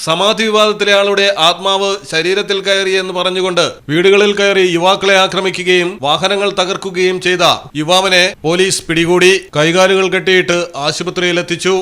സമാധി വിവാദത്തിലെ ആളുടെ ആത്മാവ് ശരീരത്തിൽ കയറിയെന്ന് പറഞ്ഞുകൊണ്ട് വീടുകളിൽ കയറി യുവാക്കളെ ആക്രമിക്കുകയും വാഹനങ്ങൾ തകർക്കുകയും ചെയ്ത യുവാവിനെ പോലീസ് പിടികൂടി കൈകാലുകൾ കെട്ടിയിട്ട് ആശുപത്രിയിലെത്തിച്ചു.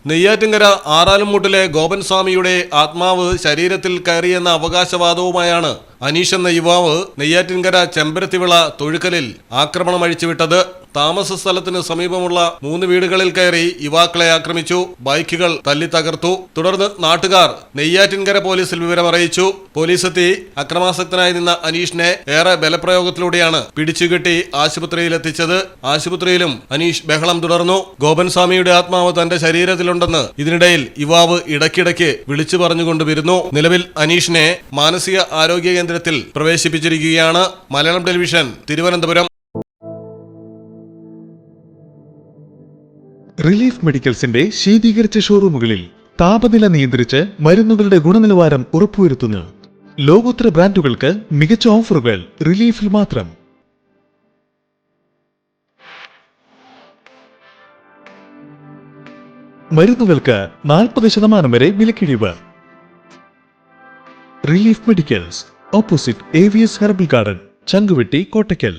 നെയ്യാറ്റിൻകര ആറാലുംമൂട്ടിലെ ഗോപൻ സ്വാമിയുടെ ആത്മാവ് ശരീരത്തിൽ കയറിയെന്ന അവകാശവാദവുമായാണ് അനീഷ് എന്ന യുവാവ് നെയ്യാറ്റിൻകര ചെമ്പരത്തിവിള തൊഴുക്കലിൽ ആക്രമണം അഴിച്ചുവിട്ടത്. താമസ സ്ഥലത്തിന് സമീപമുള്ള 3 വീടുകളിൽ കയറി യുവാക്കളെ ആക്രമിച്ചു. ബൈക്കുകൾ തല്ലി തകർത്തു. തുടർന്ന് നാട്ടുകാർ നെയ്യാറ്റിൻകര പോലീസിൽ വിവരമറിയിച്ചു. പോലീസെത്തി അക്രമാസക്തനായി നിന്ന അനീഷിനെ ഏറെ ബലപ്രയോഗത്തിലൂടെയാണ് പിടിച്ചുകെട്ടി ആശുപത്രിയിലെത്തിച്ചത്. ആശുപത്രിയിലും അനീഷ് ബഹളം തുടർന്നു. ഗോപൻ സ്വാമിയുടെ ആത്മാവ് തന്റെ ശരീരത്തിലുണ്ടെന്ന് ഇതിനിടയിൽ യുവാവ് ഇടയ്ക്കിടയ്ക്ക് വിളിച്ചു പറഞ്ഞുകൊണ്ടുവരുന്നു. നിലവിൽ അനീഷിനെ മാനസിക ആരോഗ്യ കേന്ദ്രത്തിൽ പ്രവേശിപ്പിച്ചിരിക്കുകയാണ്. മലയാളം ടെലിവിഷൻ, തിരുവനന്തപുരം. റിലീഫ് മെഡിക്കൽസിന്റെ ശീതീകരിച്ച ഷോറൂമുകളിൽ താപനില നിയന്ത്രിച്ച് മരുന്നുകളുടെ ഗുണനിലവാരം ഉറപ്പുവരുത്തുന്നു. ലോകോത്തര ബ്രാൻഡുകൾക്ക് മികച്ച ഓഫറുകൾ റിലീഫിൽ മാത്രം. മരുന്നുകൾക്ക് 40% വരെ വിലക്കിഴിവ്. Relief medicals, opposite AVS herbal garden, Changuvetty, Kottakkal.